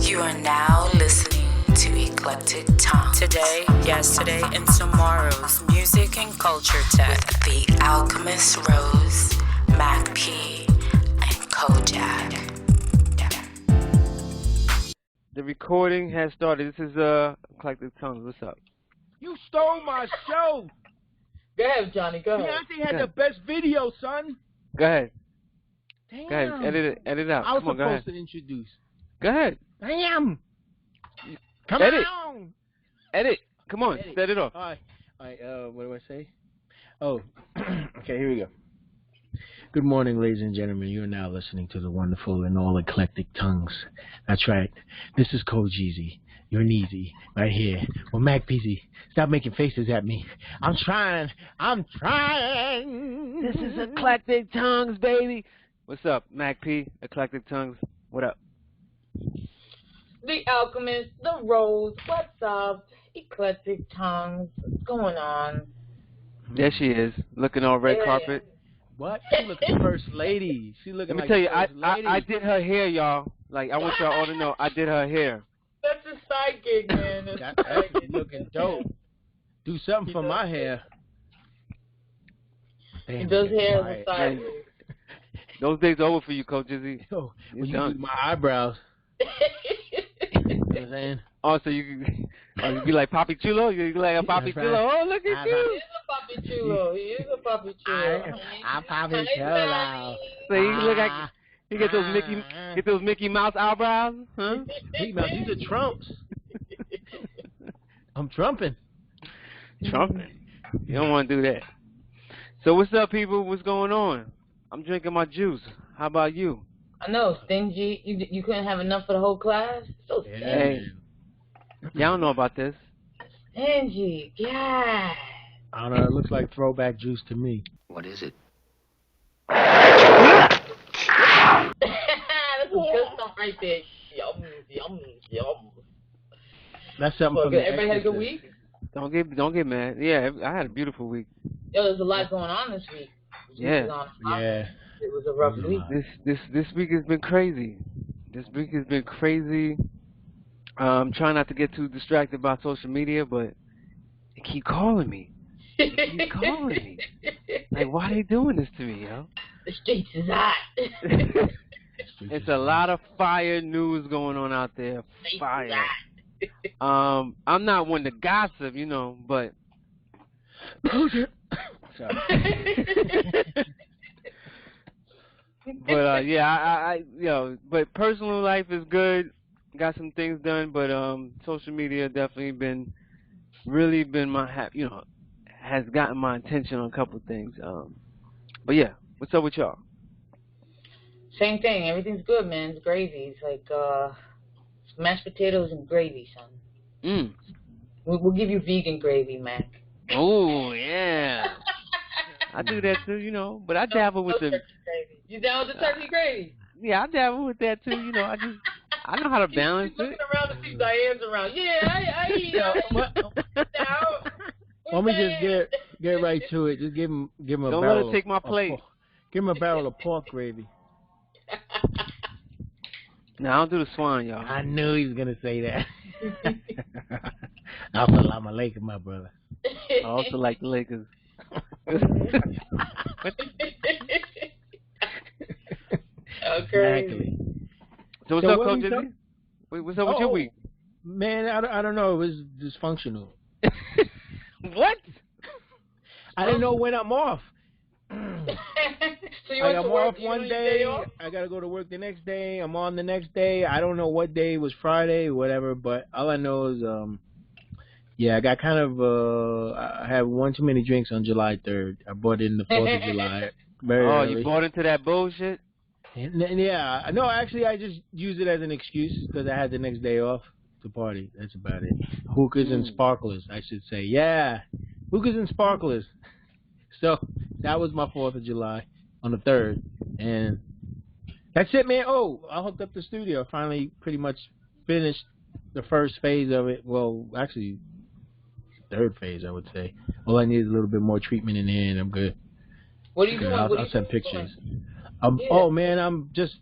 You are now listening to Eclectic Tongues. Today, yesterday, and tomorrow's music and culture tech. With the Alchemist Rose, MakP, and Kojak. The recording has started. This is Eclectic Tongues. What's up? You stole my show. Go ahead, Johnny. Go ahead. Beyonce had the best video, son. Go ahead. Damn. Go ahead. Edit it out. I was Come on, supposed to introduce. Go ahead. Damn. Come Edit. on. Edit. Come on. Edit. Set it off. All right. What do I say? Oh, okay. Here we go. Good morning, ladies and gentlemen. You are now listening to the wonderful and all eclectic tongues. That's right. This is Kojeezy. You're Neezy right here. Well, MakP, stop making faces at me. I'm trying. This is Eclectic Tongues, baby. What's up, MakP? Eclectic Tongues. What up? The Alchemist, the Rose. What's up? Eclectic Tongues. What's going on? There she is, looking on red carpet. What? She looking first lady. She looking Let me like tell you, first lady. I did her hair, y'all. Like, I want y'all all to know, I did her hair. That's a side gig, man. That's looking dope. Do something for my hair. He does hair as a side gig. Those days are over for you, Coach Izzy. Yo, when you do my eyebrows. You know what I'm saying? Oh, so you be like Papi Chulo? You be like a Papi Chulo? Right. Oh, look at you. He is a Papi Chulo. He is a Papi Chulo. I'm Papi Chulo. So you look like you get those Mickey Mouse eyebrows, huh? Mickey Mouse, these are Trumps. I'm trumping. Trumping. You don't want to do that. So what's up, people? What's going on? I'm drinking my juice. How about you? I know, stingy. You couldn't have enough for the whole class? So stingy. Hey, y'all don't know about this. Stingy, yeah. I don't know. It looks like throwback juice to me. What is it? That's some good stuff right there. Yum, yum, yum. That's something Well, from the everybody had a good Exorcist. week? Don't get mad. Yeah, I had a beautiful week. Yo, there's a lot going on this week. Yeah. Yeah. It was a rough week. This week has been crazy. This week has been crazy. Trying not to get too distracted by social media, but they keep calling me. They keep calling me. Like, why are they doing this to me, yo? The streets is hot. It's a lot of fire news going on out there. Fire. I'm not one to gossip, you know, but but yeah, but personal life is good. Got some things done, but social media definitely really been has gotten my attention on a couple of things. But yeah, what's up with y'all? Same thing. Everything's good, man. It's gravy. It's like mashed potatoes and gravy, son. We'll give you vegan gravy, Mac. Oh yeah. I do that too, you know, but I dabble with the turkey gravy. You down with the turkey gravy? Yeah, I dabble with that too, you know. I know how to balance He's it. looking around to see Diane's around. Yeah, I eat it. Let me just get right to it. Just give him a Don't barrel. let it take my plate. Give him a barrel of pork gravy. No, I don't do the swine, y'all. I knew he was gonna say that. Assalamu alaikum, my brother. I also like the Lakers. Exactly. So what's up, Coach Izzy? What's up with your week? Man, I don't know. It was dysfunctional. What? I didn't know when I'm off. So you I'm went to work, off one day. I gotta go to work the next day. I'm on the next day. I don't know what day was Friday or whatever, but all I know is I got kind of I had one too many drinks on July 3rd. I bought in the 4th of July. Very early. You bought into that bullshit? Yeah. No, actually, I just use it as an excuse because I had the next day off to party. That's about it. Hookahs and sparklers, I should say. Yeah, hookahs and sparklers. So that was my 4th of July on the 3rd. And that's it, man. Oh, I hooked up the studio. Finally pretty much finished the first phase of it. Well, actually, third phase, I would say. All I need is a little bit more treatment in there, and I'm good. What are you doing? I'll send pictures. Oh man, I'm just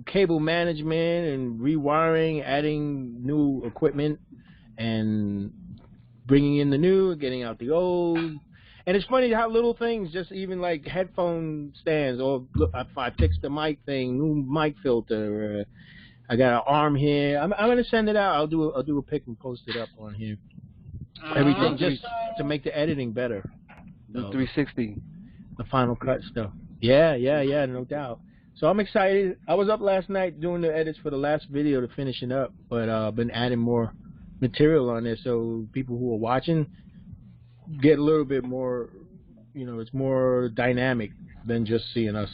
cable management and rewiring, adding new equipment, and bringing in the new, getting out the old. And it's funny how little things, just even like headphone stands, or look, if I fixed the mic thing, new mic filter, I got an arm here. I'm gonna send it out. I'll do a pic and post it up on here. Everything just to make the editing better. The 360, the Final Cut stuff. Yeah, no doubt. So I'm excited. I was up last night doing the edits for the last video to finish it up, but I've been adding more material on there, so people who are watching get a little bit more, it's more dynamic than just seeing us,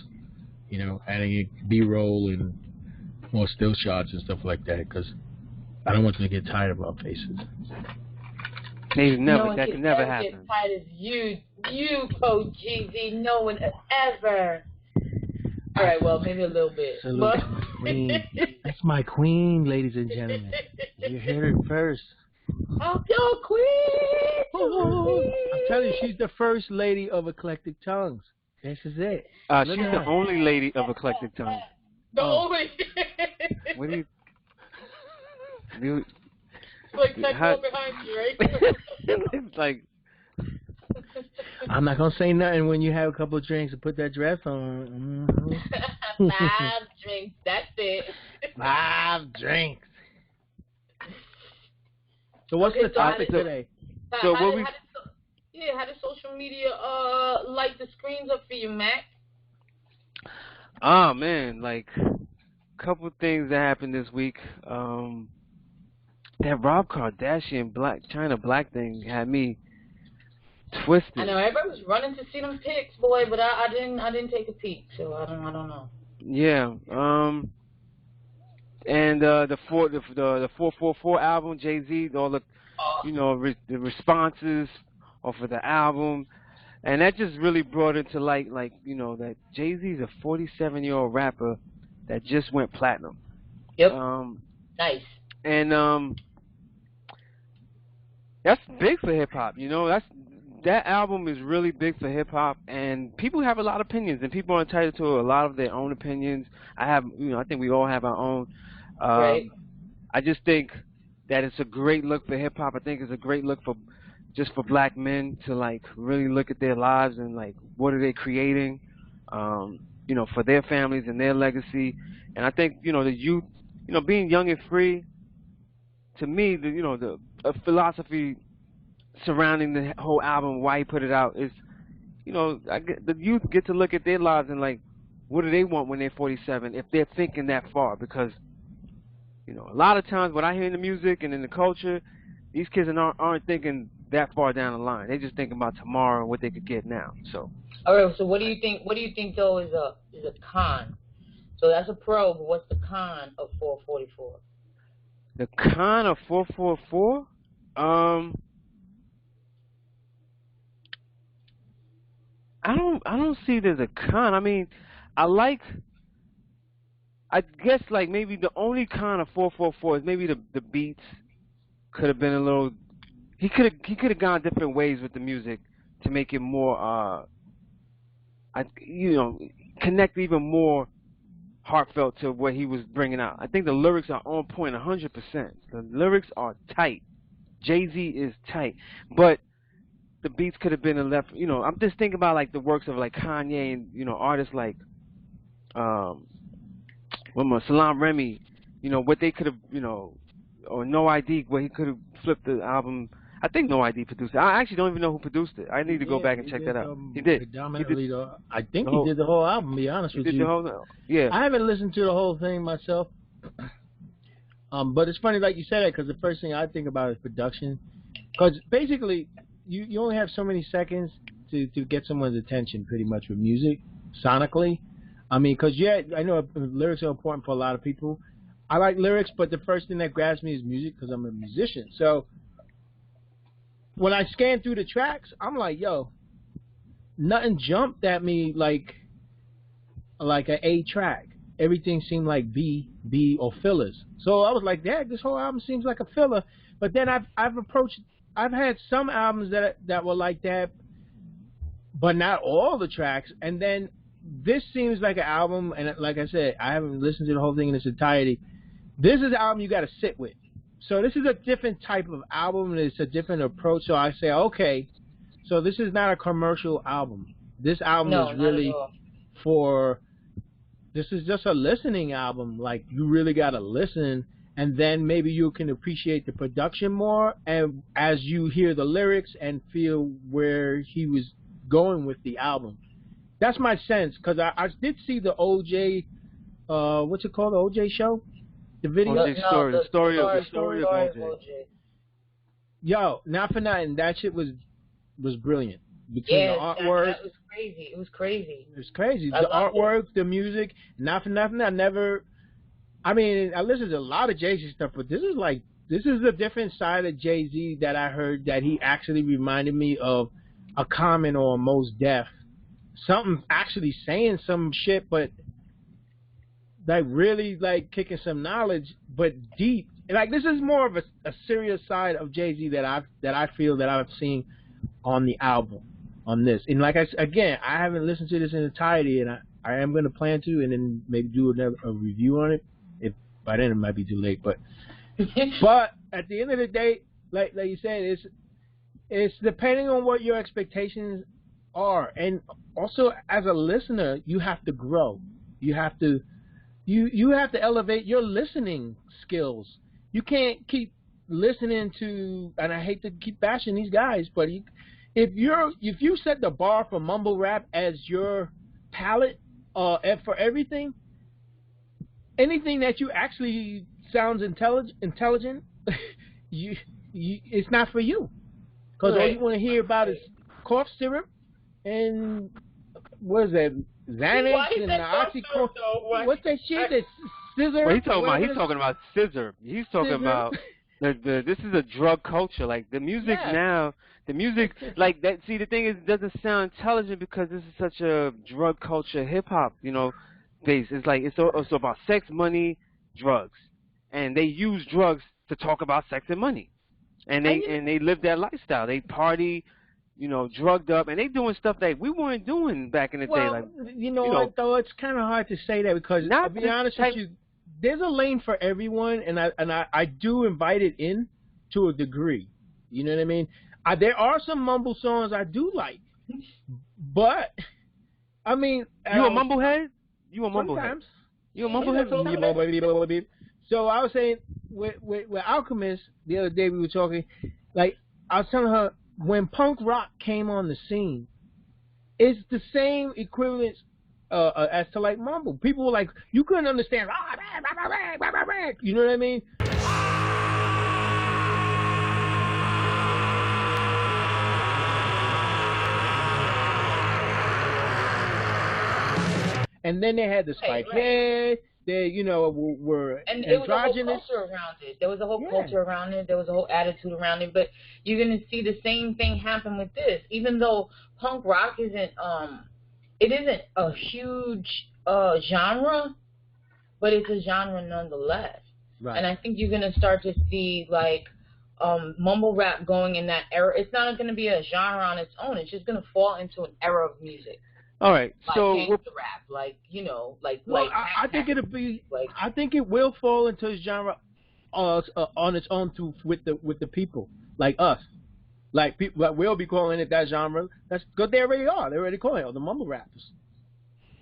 adding B-roll and more still shots and stuff like that, because I don't want them to get tired of our faces. That can never happen. Get tired of you, Coach GZ. No one ever. All right, well, maybe a little bit. But queen. That's my queen, ladies and gentlemen. You heard it first. I'm your queen. I'm telling you, she's the first lady of Eclectic Tongues. This is it. She's the only lady of Eclectic Tongues. The only. What do you? Like that girl behind you, right? It's like. I'm not gonna say nothing when you have a couple of drinks and put that dress on. 5 drinks. That's it. 5 drinks. So what's the topic today? So how did social media light the screens up for you, Mac? Oh man, like couple things that happened this week. That Rob Kardashian China Black thing had me twisted. I know everybody was running to see them pics, boy, but I didn't take a peek, so I don't know. Yeah. And the 444 album, Jay-Z, all the the responses off of the album, and that just really brought into light, that Jay-Z's a 47-year-old rapper that just went platinum. Yep. Nice. And that's big for hip hop. That album is really big for hip hop, and people have a lot of opinions, and people are entitled to a lot of their own opinions. I think we all have our own. Right. I just think that it's a great look for hip hop. I think it's a great look for black men to really look at their lives and what are they creating, for their families and their legacy. And I think the youth, being young and free. To me, the philosophy surrounding the whole album, why he put it out, is, the youth get to look at their lives and what do they want when they're 47 if they're thinking that far? Because, a lot of times what I hear in the music and in the culture, these kids aren't thinking that far down the line. They're just thinking about tomorrow and what they could get now. So. All right. So what do you think? What do you think though is a con? So that's a pro, but what's the con of 444? The con of 444? I don't see there's a con. I mean, I guess maybe the only con of 444 is maybe the beats could have been a little. He could have gone different ways with the music to make it more connect even more heartfelt to what he was bringing out. I think the lyrics are on point 100%. The lyrics are tight. Jay-Z is tight, but the beats could have been a left. I'm just thinking about the works of Kanye and artists like Salam Remy. What they could have or No ID, where he could have flipped the album. I think No ID produced it. I actually don't even know who produced it. I need to go back and check that out. He did. I think he did the whole album, to be honest with you. He did the whole, yeah. I haven't listened to the whole thing myself. But it's funny, like you said that, because the first thing I think about is production. Because basically, you only have so many seconds to get someone's attention, pretty much, with music, sonically. I mean, because, I know lyrics are important for a lot of people. I like lyrics, but the first thing that grabs me is music, because I'm a musician. So when I scan through the tracks, I'm like, yo, nothing jumped at me like an A track. Everything seemed like B or fillers. So I was like, Dad, this whole album seems like a filler. But then I've had some albums that were like that, but not all the tracks. And then this seems like an album, and like I said, I haven't listened to the whole thing in its entirety. This is an album you got to sit with. So this is a different type of album, and it's a different approach. So I say, okay, so this is not a commercial album. This album is really for, this is just a listening album. Like, you really got to listen, and then maybe you can appreciate the production more, and as you hear the lyrics and feel where he was going with the album. That's my sense, because I did see the OJ, what's it called, the OJ show? The video? The story of OJ. Yo, not for nothing, that shit was brilliant. Between the artwork. That was crazy. It was crazy. It was crazy. The artwork, the music, not for nothing, I listened to a lot of Jay-Z stuff, but this is a different side of Jay-Z that I heard, that he actually reminded me of a Common or a Mos Def. Something actually saying some shit, but like really like kicking some knowledge, but deep. Like, this is more of a serious side of Jay-Z that I feel that I've seen on the album, on this. And like I haven't listened to this in entirety, and I am going to plan to, and then maybe do a review on it. If by then it might be too late, but at the end of the day, like you said, it's depending on what your expectations are, and also as a listener, you have to grow. You have to elevate your listening skills. You can't keep listening to, and I hate to keep bashing these guys, but if you set the bar for mumble rap as your palette for everything, anything that you actually sounds intelligent, it's not for you, because all you want to hear about is cough syrup and what is that, Xanax and Oxycodone. What's that shit? That's scissor. Well, he's talking about scissor. He's talking about this is a drug culture. Like, the music now, the music like that. See, the thing is, it doesn't sound intelligent because this is such a drug culture, hip hop, base. It's like it's about sex, money, drugs, and they use drugs to talk about sex and money, and they live that lifestyle. They party, drugged up, and they doing stuff that we weren't doing back in the day. Like, what, though, it's kind of hard to say that, because I'll be honest with you, there's a lane for everyone, and I do invite it in to a degree. You know what I mean? There are some mumble songs I do like, but I mean, you a mumblehead? You a mumblehead? Sometimes. You a mumblehead? So I was saying with Alchemist the other day, we were talking, like, I was telling her, when punk rock came on the scene, it's the same equivalence as to like mumble. People were like, you couldn't understand. You know what I mean? And then they had the spike hair. They, were and androgynous. There was a whole culture around it. There was a whole culture around it. There was a whole attitude around it. But you're gonna see the same thing happen with this. Even though punk rock isn't a huge genre, but it's a genre nonetheless. Right. And I think you're gonna start to see like mumble rap going in that era. It's not gonna be a genre on its own. It's just gonna fall into an era of music. All right, like so gangsta rap, I think it'll be. I think it will fall into a genre on its own with the people like us, like people. We'll be calling it that genre. That's good. They already are. They already calling it the mumble rappers.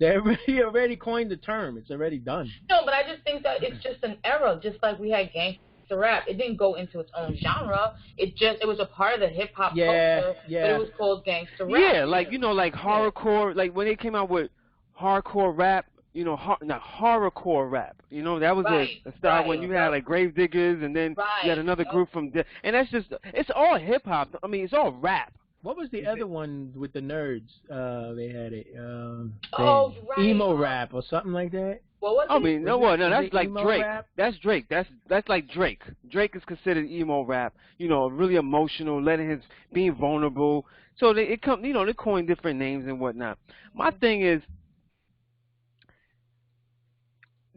They already coined the term. It's already done. No, but I just think that it's just an era, just like we had gangsta rap. It didn't go into its own genre. It was a part of the hip hop culture, but it was called gangsta rap. Yeah, like like horrorcore, like when they came out with hardcore rap, not horrorcore rap. That was a style when you had like Grave Diggers, and then you had another group from, and that's just, it's all hip hop. I mean, it's all rap. What was the other one with the nerds? They had it. Emo rap or something like that. Well, that's like Drake. Rap? That's Drake. That's like Drake. Drake is considered emo rap. Really emotional, being vulnerable. So they coin different names and whatnot. My thing is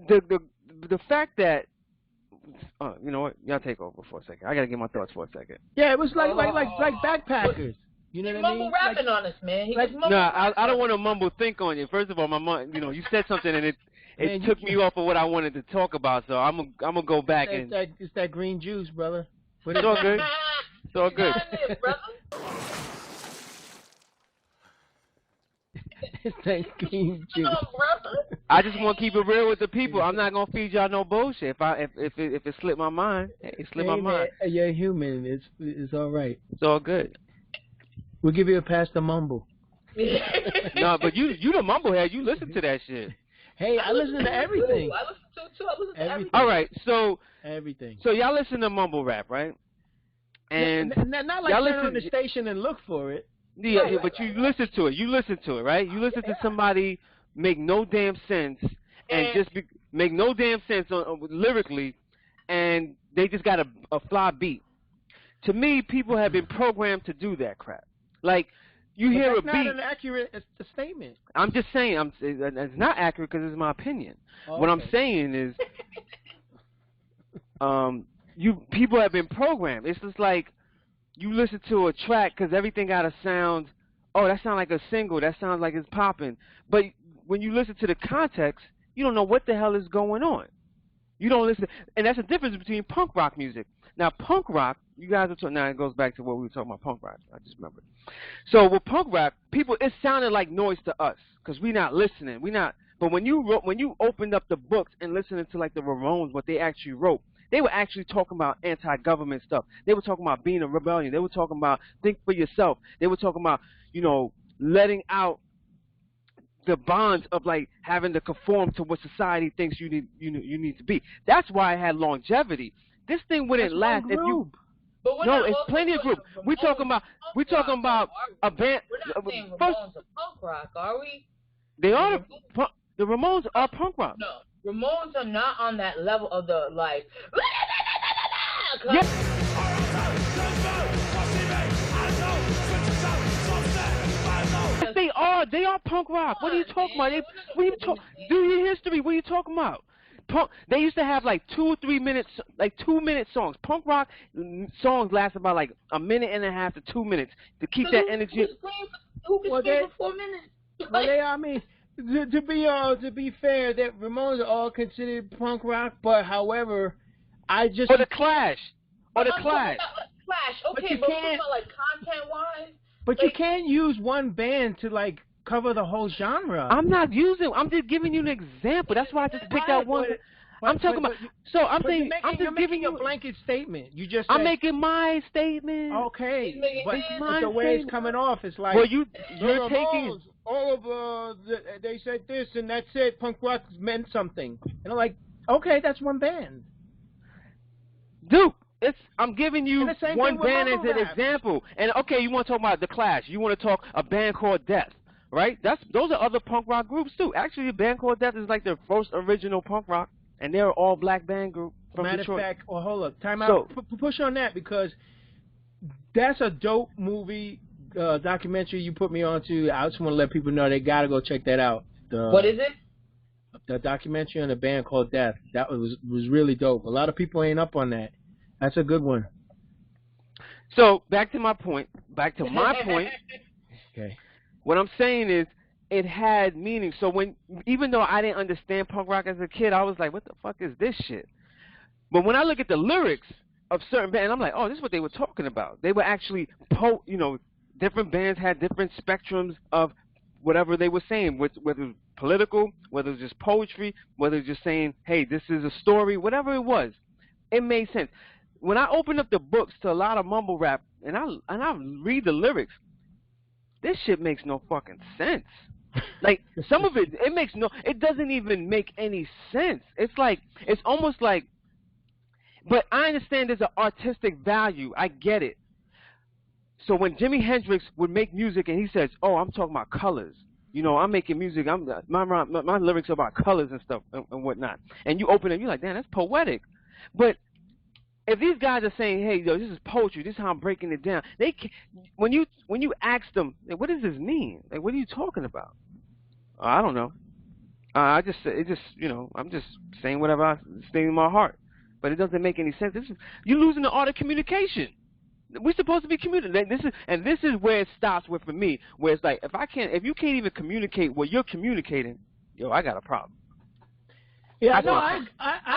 the fact that you know what? Y'all take over for a second. I gotta get my thoughts for a second. Yeah, it was like backpackers. You know He's what I mean? mumble rapping on us, man. He was mumble I don't want to mumble think on you. First of all, my mom, you said something and it took me off of what I wanted to talk about. So I'm gonna go back and. It's that green juice, brother. It's all good. It's all good. It's that green juice. I just want to keep it real with the people. I'm not gonna feed y'all no bullshit. If it slipped my mind, it slipped my mind. You're human. It's all right. It's all good. We'll give you a pass to mumble. No, but you the mumblehead. You listen to that shit. Hey, I listen to everything. I listen to everything. All right, so everything. So y'all listen to mumble rap, right? And not like turn on the station and look for it. Yeah, but you listen to it. You listen to it, right? You listen to somebody make no damn sense and just make no damn sense lyrically, and they just got a fly beat. To me, people have been programmed to do that crap. Like, you hear a beat. That's not an accurate statement. I'm just saying, it's not accurate because it's my opinion. Okay. What I'm saying is, people have been programmed. It's just like you listen to a track because everything got a sound. Oh, that sounds like a single. That sounds like it's popping. But when you listen to the context, you don't know what the hell is going on. You don't listen, and that's the difference between punk rock music. Now, punk rock, you guys are talking. Now it goes back to what we were talking about, punk rock. I just remembered. So with punk rap, it sounded like noise to us because we're not listening. But when you opened up the books and listening to like the Ramones, what they actually wrote, they were actually talking about anti-government stuff. They were talking about being a rebellion. They were talking about think for yourself. They were talking about letting out the bonds of like having to conform to what society thinks you need to be. That's why it had longevity. This thing wouldn't last if you. No, it's plenty of groups. We're talking about a band. We're not saying Ramones are punk rock, are we? They are the Ramones are punk rock. No, Ramones are not on that level of the like. Yes, they are. They are punk rock. What are you talking about? Do your history. What are you talking about? They used to have like 2 or 3 minutes, like 2-minute songs. Punk rock songs last about like a minute and a half to 2 minutes to keep that energy. Who can scream for 4 minutes? Well, I mean, to be fair, that Ramones are all considered punk rock, but however, or the Clash. Clash. Okay, but like content-wise. But you can't use one band to like cover the whole genre. I'm just giving you an example. That's why I just picked out one. I'm talking about. So I'm saying I'm just giving you a blanket statement. You just. I'm making my statement. Okay, but the way it's coming off, it's like. Well, you're taking all of they said this and that's it. Punk rock meant something, and I'm like, okay, that's one band. Dude, I'm giving you one band as an example. And okay, you want to talk about the Clash. You want to talk a band called Death. Right? Those are other punk rock groups too. Actually, a band called Death is like their first original punk rock, and they're all black band group from Detroit. Matter of fact, hold up, time out. Push on that because that's a dope movie documentary you put me on to. I just want to let people know they gotta go check that out. What is it? The documentary on a band called Death. That was really dope. A lot of people ain't up on that. That's a good one. So back to my point. Okay. What I'm saying is, it had meaning. So even though I didn't understand punk rock as a kid, I was like, what the fuck is this shit? But when I look at the lyrics of certain bands, I'm like, oh, this is what they were talking about. They were actually, different bands had different spectrums of whatever they were saying, whether it was political, whether it was just poetry, whether it was just saying, hey, this is a story, whatever it was. It made sense. When I open up the books to a lot of mumble rap, and I read the lyrics, this shit makes no fucking sense. Like, some of it doesn't even make any sense. It's almost like, but I understand there's an artistic value. I get it. So when Jimi Hendrix would make music and he says, oh, I'm talking about colors. I'm making music. My lyrics are about colors and stuff and whatnot. And you open it, you're like, damn, that's poetic. But if these guys are saying, hey, yo, this is poetry, this is how I'm breaking it down, when you ask them, what does this mean? Like, what are you talking about? I don't know. I'm just saying whatever I say in my heart. But it doesn't make any sense. You're losing the art of communication. We're supposed to be communicating. This is where it stops with for me, where it's like if you can't even communicate what you're communicating, yo, I got a problem. Yeah, I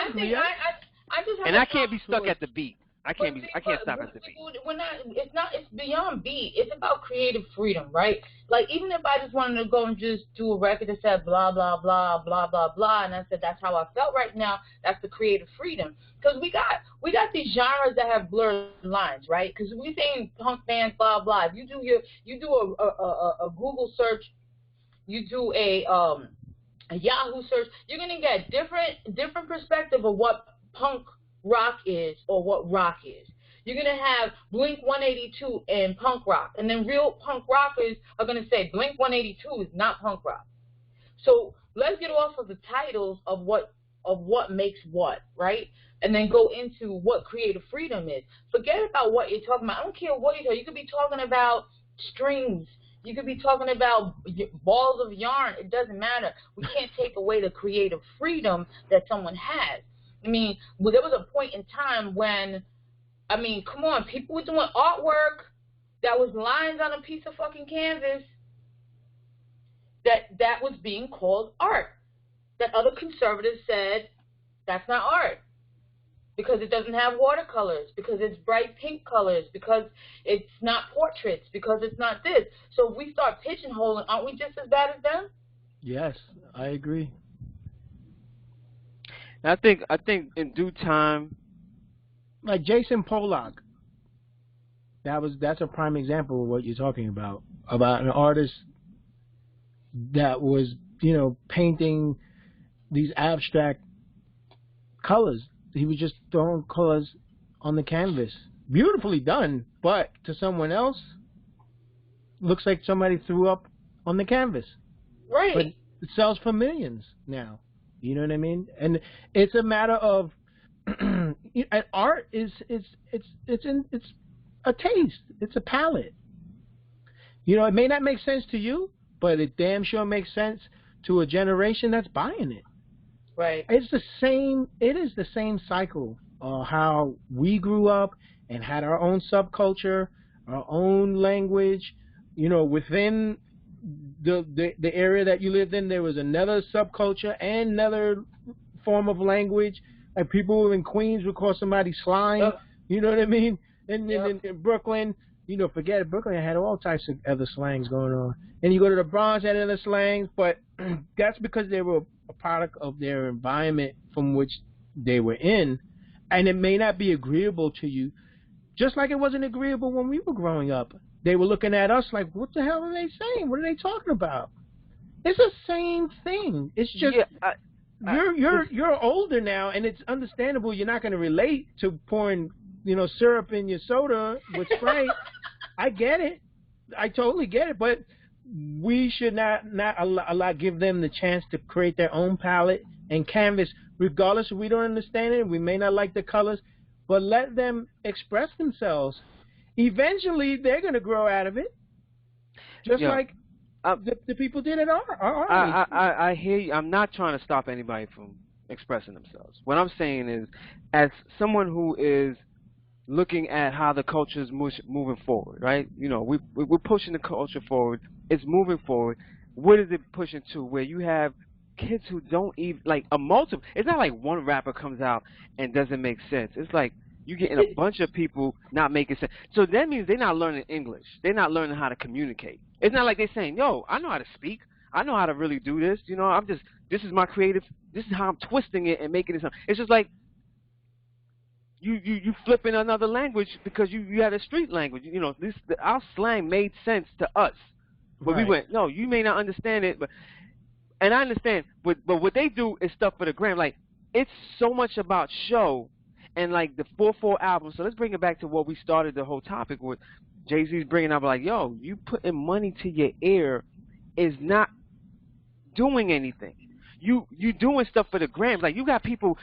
agree. I just have and I can't be stuck at the beat. I can't stop at the beat. It's beyond beat. It's about creative freedom, right? Like, even if I just wanted to go and just do a record that said blah, blah, blah, blah, blah, blah, and I said that's how I felt right now, that's the creative freedom. Because we got these genres that have blurred lines, right? Because we saying punk bands, blah, blah. If you do a Google search, you do a Yahoo search, you're gonna get different perspective of what punk rock is or what rock is. You're going to have Blink 182 and punk rock, and then real punk rockers are going to say Blink 182 is not punk rock. So let's get off of the titles of what makes what, right? And then go into what creative freedom is. Forget about what you're talking about. I don't care what you're talking. You could be talking about strings. You could be talking about balls of yarn. It doesn't matter. We can't take away the creative freedom that someone has. I mean, well, there was a point in time when, I mean, come on, people were doing artwork that was lines on a piece of fucking canvas that was being called art. That other conservatives said, that's not art. Because it doesn't have watercolors, because it's bright pink colors, because it's not portraits, because it's not this. So if we start pigeonholing, aren't we just as bad as them? Yes, I agree. I think in due time, like Jason Pollock, that's a prime example of what you're talking about an artist that was, painting these abstract colors. He was just throwing colors on the canvas, beautifully done, but to someone else, looks like somebody threw up on the canvas. Right. But it sells for millions now. You know what I mean? And it's a matter of and art is it's a taste. It's a palette. It may not make sense to you, but it damn sure makes sense to a generation that's buying it. Right. It is the same cycle how we grew up and had our own subculture, our own language. Within the area that you lived in, there was another subculture and another form of language. Like people in Queens would call somebody slime. Yep. You know what I mean? And Yep. in Brooklyn, forget it. Brooklyn had all types of other slangs going on. And you go to the Bronx, had other slangs, but that's because they were a product of their environment from which they were in. And it may not be agreeable to you, just like it wasn't agreeable when we were growing up. They were looking at us like, what the hell are they saying? What are they talking about? It's the same thing. It's just you're older now, and it's understandable you're not going to relate to pouring syrup in your soda with Sprite. I get it. I totally get it. But we should not give them the chance to create their own palette and canvas, regardless if we don't understand it. We may not like the colors, but let them express themselves. Eventually, they're going to grow out of it, just like the people did at our age. I hear you. I'm not trying to stop anybody from expressing themselves. What I'm saying is, as someone who is looking at how the culture is moving forward, right? We're pushing the culture forward. It's moving forward. What is it pushing to? Where you have kids who don't even, like, it's not like one rapper comes out and doesn't make sense. It's like, you're getting a bunch of people not making sense. So that means they're not learning English. They're not learning how to communicate. It's not like they're saying, yo, I know how to speak. I know how to really do this. This is my creative, this is how I'm twisting it and making it sound. It's just like you flipping another language because you had a street language. Our slang made sense to us. But we went, no, you may not understand it, and I understand, but what they do is stuff for the gram. Like, it's so much about show. And like the 4/4 album, so let's bring it back to what we started the whole topic with. Jay-Z's bringing up like, yo, you putting money to your ear is not doing anything. You doing stuff for the grams. Like, you got people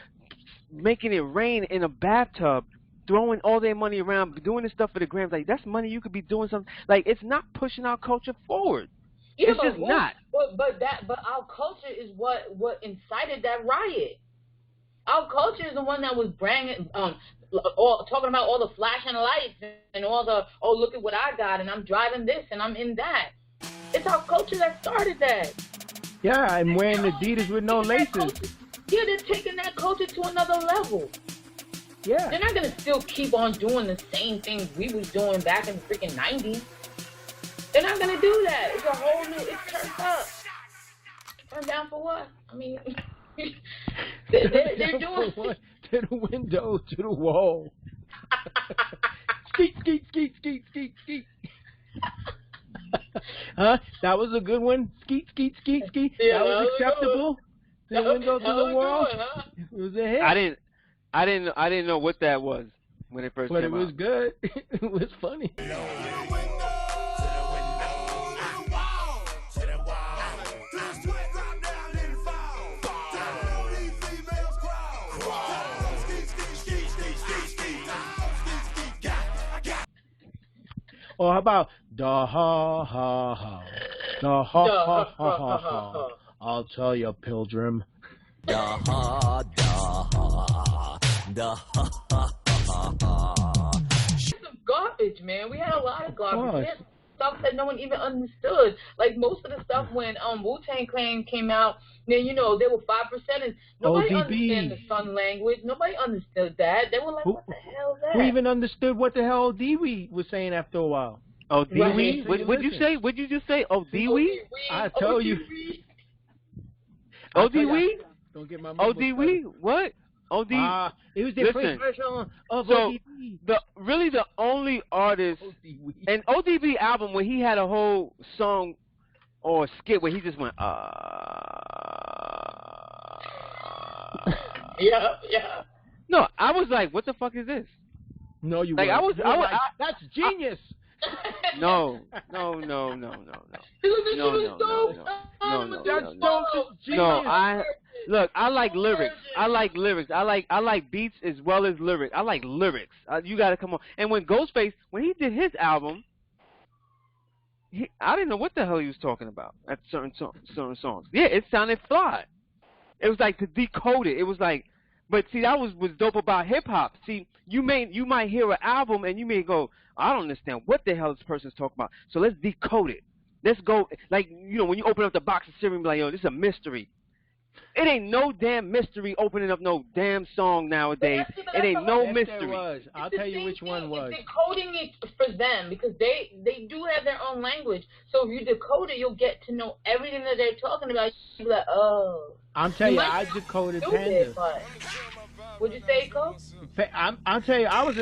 making it rain in a bathtub, throwing all their money around, doing this stuff for the grams. Like, that's money you could be doing something. Like, it's not pushing our culture forward. It's just not. But our culture is what incited that riot. Our culture is the one that was bringing, talking about all the flashing lights and all the, oh, look at what I got, and I'm driving this, and I'm in that. It's our culture that started that. Yeah, I'm wearing Adidas with no laces. Yeah, they're taking that culture to another level. Yeah. They're not going to still keep on doing the same things we was doing back in the freaking 90s. They're not going to do that. It's a whole new, it's turned up. Turned down for what? I mean... they're doing what? To the window, to the wall. Skeet, skeet, skeet, skeet, skeet, skeet. Huh? That was a good one. Skeet, skeet, skeet, skeet. Yeah, that was acceptable. To the window, to the wall. Huh? It was a hit. I didn't know what that was when it first but came out. But it was good. It was funny. Or how about da ha ha ha, da ha ha ha ha ha? I'll tell you, pilgrim. Da ha da ha da ha ha ha ha. Some garbage, man. We had a lot of garbage. We had stuff that no one even understood. Like most of the stuff when Wu-Tang Clan came out, then you know they were 5%, and nobody understood the Sun language. Nobody understood that. They were like, "What the hell is that?" Who even understood what the hell Dee-Wee was saying after a while? Oh, Dee-Wee? Right. What'd you say? What'd you just say? Oh, Dee-Wee? I tell you. Oh, Dee-Wee? Don't get my Oh, Dee-Wee? What? Oh, Dee-Wee? It was the first version of ODB. Really the only artist, and ODB album when he had a whole song or skit where he just went, Yeah, yeah. No, I was like, what the fuck is this? No, you like weren't. That's genius. No. No, I like lyrics. I like lyrics. I like beats as well as lyrics. I like lyrics. You gotta come on. And when Ghostface, when he did his album, I didn't know what the hell he was talking about at certain songs. Yeah, it sounded fly. It was like to decode it. It was like, but see, that was dope about hip hop. See, you might hear an album and you may go, I don't understand what the hell this person's talking about. So let's decode it. Let's go, like, you know, when you open up the box of cereal and be like, yo, this is a mystery. It ain't no damn mystery opening up no damn song nowadays. It ain't no mystery. I'll tell you which one was. It's decoding it for them because they do have their own language. So if you decode it, you'll get to know everything that they're talking about. You'll be like, oh. I'm telling you, I decoded Panda. What'd you say, Cole? I'll tell you, I was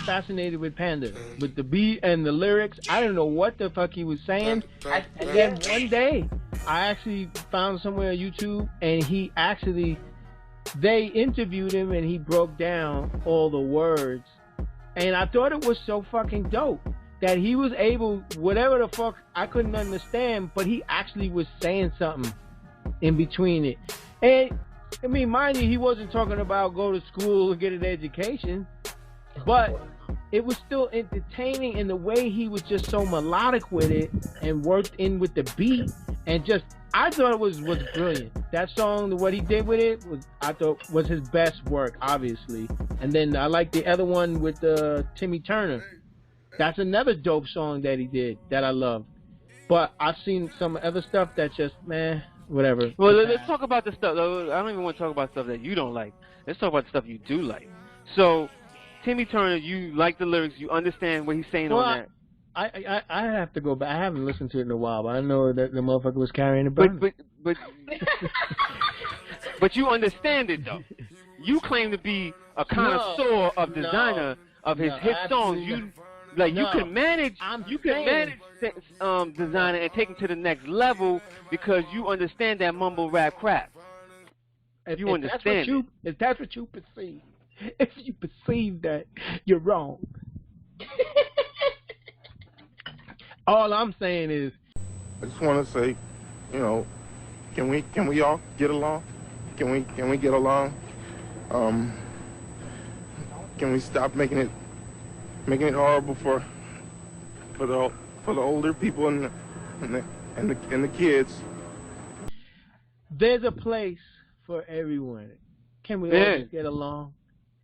fascinated with Panda, with the beat and the lyrics. I didn't know what the fuck he was saying. And then one day, I actually found somewhere on YouTube, and they interviewed him, and he broke down all the words. And I thought it was so fucking dope that he was able, whatever the fuck I couldn't understand, but he actually was saying something in between it. And I mean, mind you, he wasn't talking about go to school and get an education, but it was still entertaining in the way he was just so melodic with it and worked in with the beat, and just, I thought it was brilliant. That song, what he did with it, I thought was his best work, obviously. And then I like the other one with Timmy Turner. That's another dope song that he did that I love. But I've seen some other stuff that's just, man, whatever. Well, let's talk about the stuff. I don't even want to talk about stuff that you don't like. Let's talk about the stuff you do like. So, Timmy Turner, you like the lyrics. You understand what he's saying on that. I have to go back. I haven't listened to it in a while, but I know that the motherfucker was carrying a burden. But you understand it, though. You claim to be a connoisseur of designer of his hit songs. You can manage designer and take him to the next level because you understand that mumble rap craft. If you understand it. If that's what you perceive. If you perceive that, you're wrong. All I'm saying is, I just want to say, you know, can we all get along? Can we get along? Can we stop making it horrible for the older people and the kids? There's a place for everyone. Can we all just get along?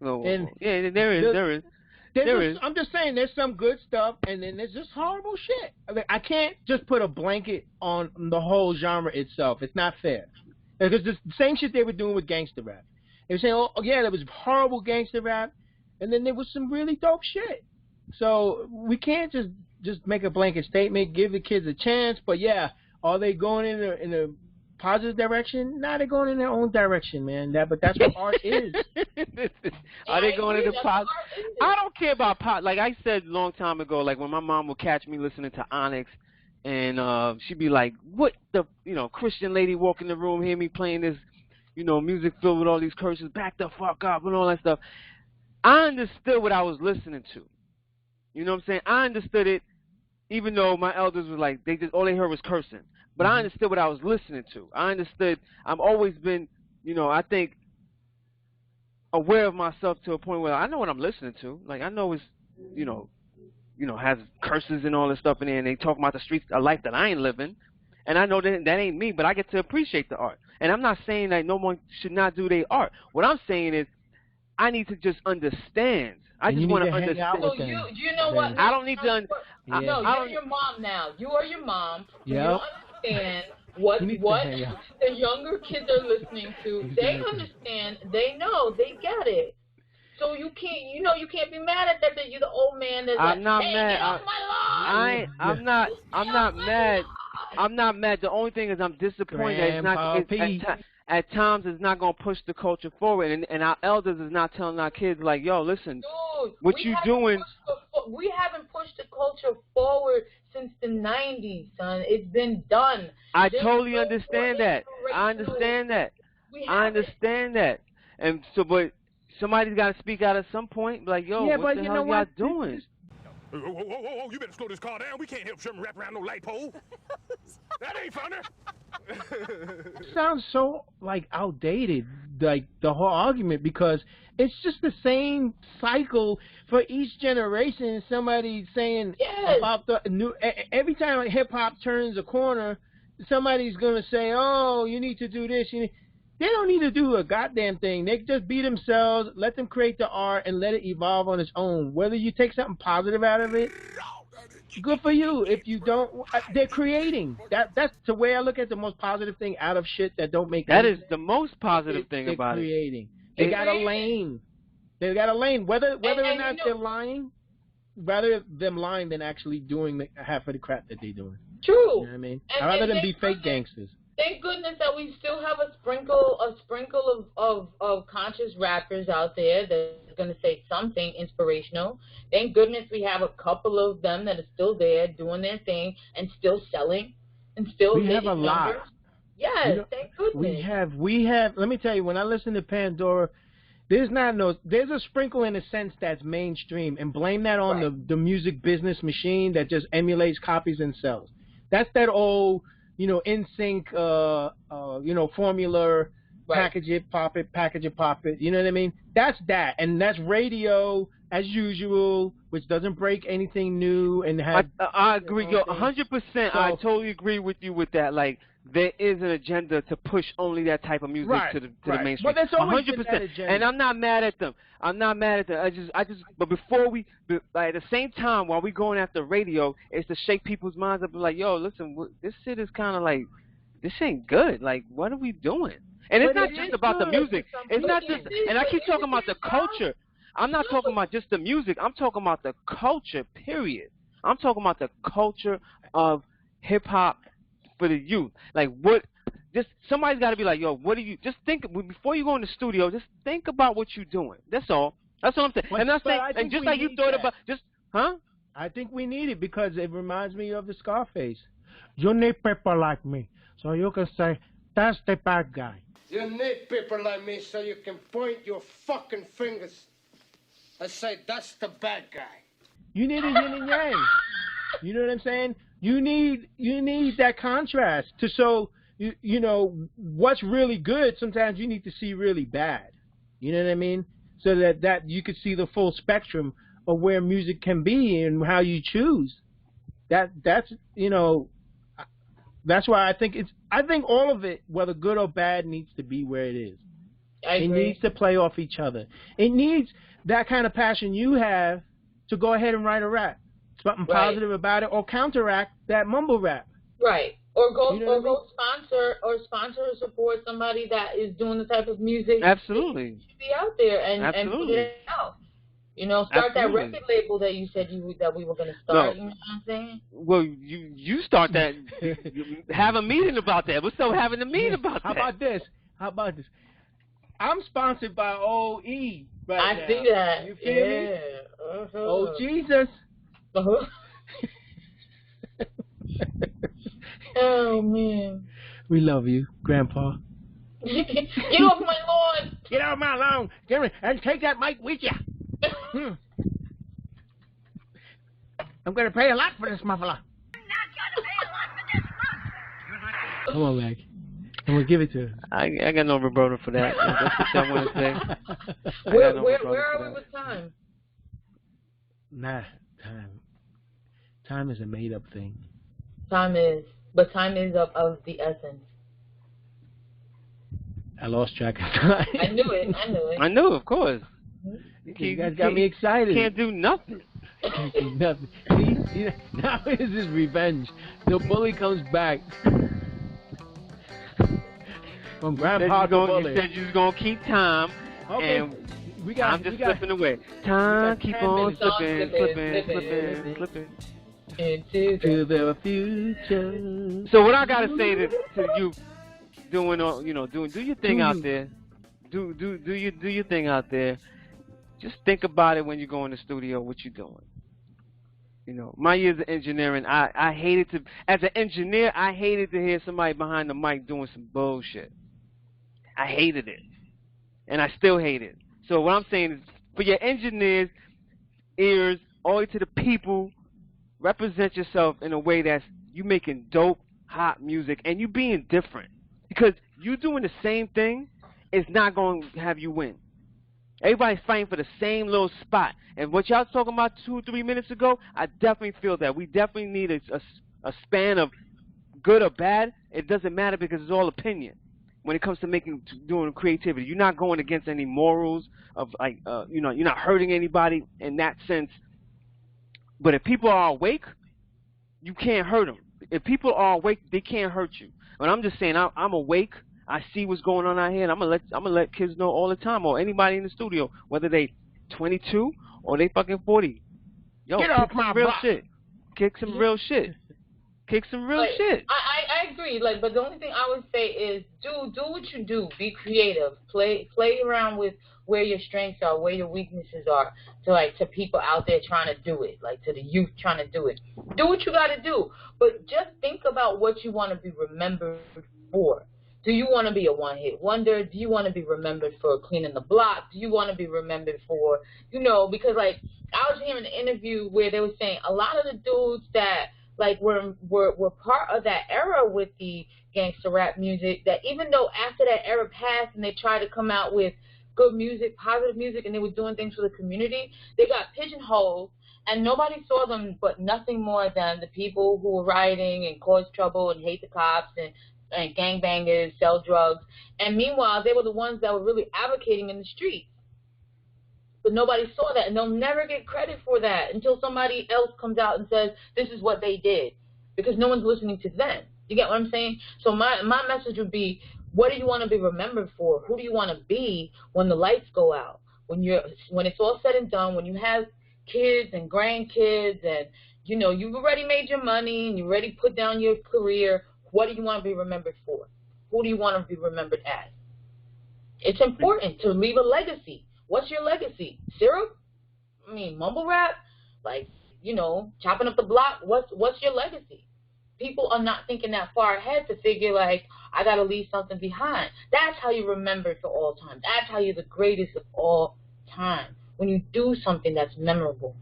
No. And yeah, there is. I'm just saying, there's some good stuff, and then there's just horrible shit. I mean, I can't just put a blanket on the whole genre itself. It's not fair. Because the same shit they were doing with gangster rap. They were saying, oh yeah, there was horrible gangster rap, and then there was some really dope shit. So we can't just make a blanket statement, give the kids a chance. But yeah, are they going in a positive direction? Nah, they're going in their own direction, man. But that's what art is. Are they going into positive? I don't care about pop. Like I said a long time ago, like when my mom would catch me listening to Onyx, and she'd be like, "What the Christian lady walk in the room, hear me playing this, music filled with all these curses, back the fuck up and all that stuff." I understood what I was listening to. You know what I'm saying? I understood it, even though my elders was like, all they heard was cursing. But I understood what I was listening to. I understood. I've always been, I think, aware of myself to a point where I know what I'm listening to. Like I know it's, has curses and all this stuff in there, and they talk about the streets, a life that I ain't living, and I know that ain't me. But I get to appreciate the art, and I'm not saying that no one should not do their art. What I'm saying is, I need to just understand. I just want to understand. So you know what? I don't need to. No, you're your mom now. You are your mom. Yeah. You understand what the younger kids are listening to. They understand. They know. They get it. So you can't be mad at that. That you're the old man that's I'm not hey, mad. get off my lawn. I'm not mad. I'm not mad. The only thing is I'm disappointed. At times it's not going to push the culture forward, and our elders is not telling our kids like, yo, listen, dude, what you doing? We haven't pushed the culture forward since the 90s, son. It's been done. I totally understand that. I understand that. And so, but somebody's got to speak out at some point. Like, yo, what the hell y'all doing? Whoa, you better slow this car down. We can't help Sherman wrap around no light pole. That ain't funny. It sounds so, outdated, the whole argument, because it's just the same cycle for each generation. Somebody saying about the new, every time hip-hop turns a corner, somebody's going to say, oh, you need to do this. They don't need to do a goddamn thing. They just be themselves, let them create the art, and let it evolve on its own. Whether you take something positive out of it, good for you. If you don't, they're creating. That's the way I look at the most positive thing out of shit that don't make sense. That is the most positive thing about it. They're creating. They got a lane. They got a lane. Whether or not they're lying, rather them lying than actually doing half of the crap that they're doing. True. You know what I mean? Rather than be fake gangsters. Thank goodness that we still have a sprinkle of conscious rappers out there that's going to say something inspirational. Thank goodness we have a couple of them that are still there doing their thing and still selling and still we have a lot. Yes, thank goodness. We have. Let me tell you, when I listen to Pandora, there's a sprinkle in a sense that's mainstream, and blame that on the music business machine that just emulates, copies, and sells. That's that old, in sync, formula, package it, pop it. You know what I mean? That's that, and that's radio as usual, which doesn't break anything new. And I agree, 100%. I totally agree with you with that. Like, there is an agenda to push only that type of music to the mainstream. But that's always 100%. That agenda. And I'm not mad at them. I just. But at the same time, while we going after radio, it's to shake people's minds up. Like, yo, listen, this shit is kind of like, this ain't good. Like, what are we doing? And it's not just about the music. It's not just. And I keep talking about the culture. I'm not talking about just the music. I'm talking about the culture. Period. I'm talking about the culture of hip hop. For the youth, like somebody's got to be like, yo, what do you? Just think before you go in the studio. Just think about what you're doing. That's all. That's all I'm saying. And I'm saying, and just like you thought about, I think we need it because it reminds me of the Scarface. You need people like me, so you can say that's the bad guy. You need people like me so you can point your fucking fingers and say that's the bad guy. You need a yin and yang. You know what I'm saying? You need that contrast to show you know what's really good. Sometimes you need to see really bad. You know what I mean? So that you could see the full spectrum of where music can be and how you choose. That's why I think all of it, whether good or bad, needs to be where it is. I It agree. needs to play off each other. It needs that kind of passion you have to go ahead and write a rap. Something positive about it, or counteract that mumble rap. Right. Or go You know what I mean? sponsor or support somebody that is doing the type of music Absolutely. that should be out there and put Absolutely. it out. You know, start Absolutely. that record label that you said that we were going to start. No. You know what I'm saying? Well, you start that. Have a meeting about that. What's up having a meeting about that? How about this? I'm sponsored by OE right now. I see that. You feel me? Oh, Jesus. Oh, man. We love you, Grandpa. Get off my lawn. Get off my lawn. Get me, and take that mic with you. I'm going to pay a lot for this muffler. Come on, Mac. I'm going to give it to her. I got no rebuttal for that. That's what I want to say. Where are we with time? Nah, time is a made-up thing. Time is of the essence. I lost track of time. I knew it. I knew, of course. You guys got me excited. Can't do nothing. Can't do nothing. See, now is his revenge. The bully comes back. From Grandpa to bully. You said you was gonna keep time, Okay. and I'm just slipping away. Time keep on slipping. Into the future. So what I gotta say to you, do your thing out there. Do your thing out there. Just think about it when you go in the studio. What you doing? You know, my years of engineering, I hated to, as an engineer, I hated to hear somebody behind the mic doing some bullshit. I hated it, and I still hate it. So what I'm saying is, for your engineers' ears, all the way to the people, represent yourself in a way that's you making dope, hot music, and you being different. Because you doing the same thing is not going to have you win. Everybody's fighting for the same little spot. And what y'all talking about 2 or 3 minutes ago, I definitely feel that. We definitely need a span of good or bad. It doesn't matter because it's all opinion. When it comes to doing creativity, you're not going against any morals of you're not hurting anybody in that sense. But if people are awake, you can't hurt them. If people are awake, they can't hurt you. But I'm just saying, I'm awake. I see what's going on out here, and I'm gonna let kids know all the time, or anybody in the studio, whether they 22 or they fucking 40. Yo, get off my real block. shit. Kick some real shit. Kick some real shit. I agree. But the only thing I would say is do what you do. Be creative. Play around with where your strengths are, where your weaknesses are, to people out there trying to do it, to the youth trying to do it. Do what you got to do, but just think about what you want to be remembered for. Do you want to be a one-hit wonder? Do you want to be remembered for cleaning the block? Do you want to be remembered for, because I was hearing an interview where they were saying a lot of the dudes that were part of that era with the gangster rap music, that even though after that era passed and they tried to come out with good music, positive music, and they were doing things for the community, they got pigeonholed, and nobody saw them but nothing more than the people who were rioting and caused trouble and hate the cops and gangbangers, sell drugs. And meanwhile, they were the ones that were really advocating in the streets. But nobody saw that, and they'll never get credit for that until somebody else comes out and says, this is what they did, because no one's listening to them. You get what I'm saying? So my message would be, what do you want to be remembered for? Who do you want to be when the lights go out? When it's all said and done, when you have kids and grandkids and, you've already made your money and you already put down your career, what do you want to be remembered for? Who do you want to be remembered as? It's important to leave a legacy. What's your legacy? Syrup? Mumble rap? Chopping up the block? What's your legacy? People are not thinking that far ahead to figure, I got to leave something behind. That's how you remember for all time. That's how you're the greatest of all time. When you do something that's memorable.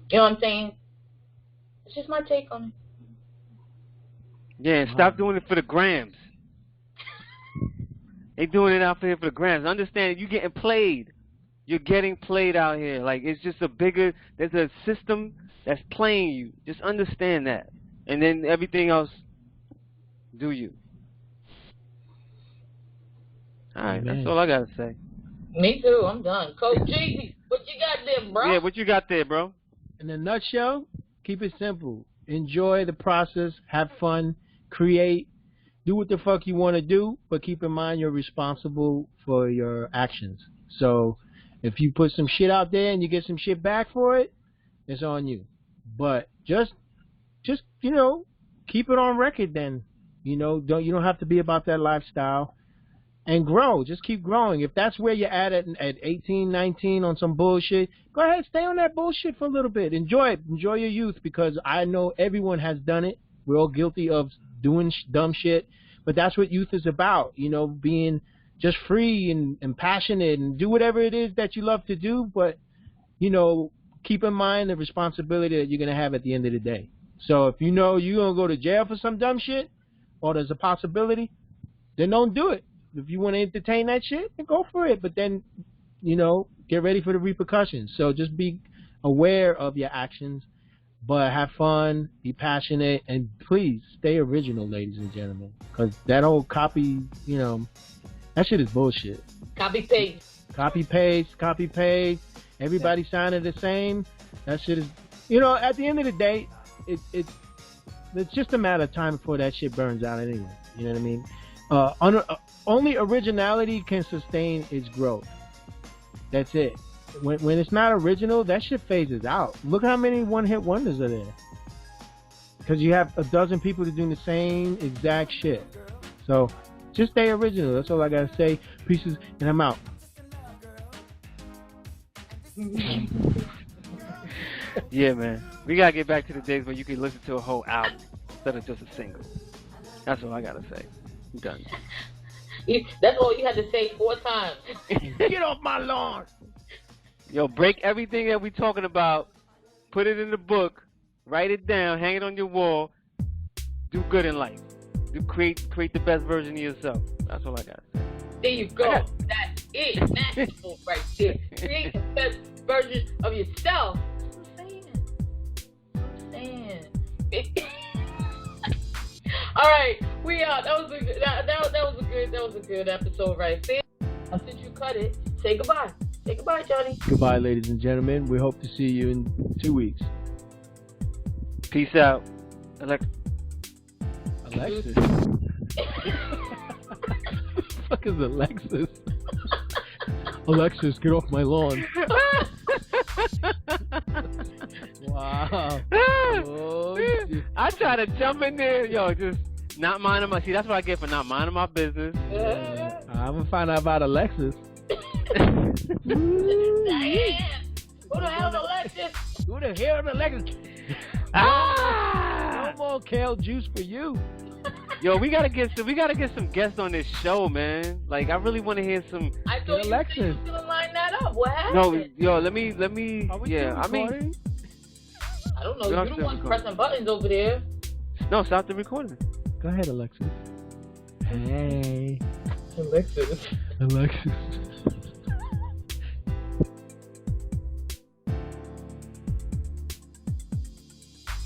You know what I'm saying? It's just my take on it. Yeah, and stop doing it for the grams. They doing it out here for the grams. Understand, you're getting played. You're getting played out here. It's just there's a system that's playing you. Just understand that. And then everything else, do you. All right, Amen. that's all I gotta say. Me too. I'm done. Coach Jeezy, what you got there, bro? Yeah, what you got there, bro? In a nutshell, keep it simple. Enjoy the process. Have fun. Create. Do what the fuck you want to do, but keep in mind you're responsible for your actions. So if you put some shit out there and you get some shit back for it, it's on you. But just you know, keep it on record then. You know, you don't have to be about that lifestyle. And grow. Just keep growing. If that's where you're at 18, 19 on some bullshit, go ahead, stay on that bullshit for a little bit. Enjoy it. Enjoy your youth, because I know everyone has done it. We're all guilty of doing dumb shit. But that's what youth is about, you know, being just free and passionate and do whatever it is that you love to do. But, you know, keep in mind the responsibility that you're going to have at the end of the day. So if you know you're going to go to jail for some dumb shit, or there's a possibility, then don't do it. If you want to entertain that shit, then go for it. But then, you know, get ready for the repercussions. So just be aware of your actions, but have fun, be passionate, and please stay original, ladies and gentlemen. Because that old copy, you know, that shit is bullshit. Copy paste. Copy paste. Everybody sounded the same. That shit is, you know, at the end of the day, it's just a matter of time before that shit burns out anyway. You know what I mean? Only originality can sustain its growth. That's it. When it's not original, that shit phases out. Look how many one-hit wonders are there. Because you have a dozen people doing the same exact shit. So just stay original. That's all I gotta say. Pieces, and I'm out. Yeah, man. We gotta get back to the days where you can listen to a whole album instead of just a single. That's all I gotta say. I'm done. That's all you had to say 4 times. Get off my lawn. Yo, break everything that we talking about, put it in the book, write it down, hang it on your wall. Do good in life. Create the best version of yourself. That's all I got. There you go. That's it. That's right there. Create the best version of yourself. That's what I'm saying. All right, we out. That was a good episode right there. Since you cut it, say goodbye. Say goodbye, Johnny. Goodbye, ladies and gentlemen. We hope to see you in 2 weeks. Peace out. Alexis. What the fuck is Alexis? Alexis, get off my lawn. Wow. Oh, I try to jump in there, yo, just not minding my. See, that's what I get for not minding my business. I'm gonna find out about Alexis. Who the hell is Alexis? Who the hell is Alexis? No more kale juice for you. Yo, we gotta get some guests on this show, man. Like, I really want to hear some. I thought Alexis. you was gonna line that up. What happened? No, yo, let me. Yeah, I mean. I don't know. You're the one pressing buttons over there. No, stop the recording. Go ahead, Alexis. Hey. Alexis. Alexis.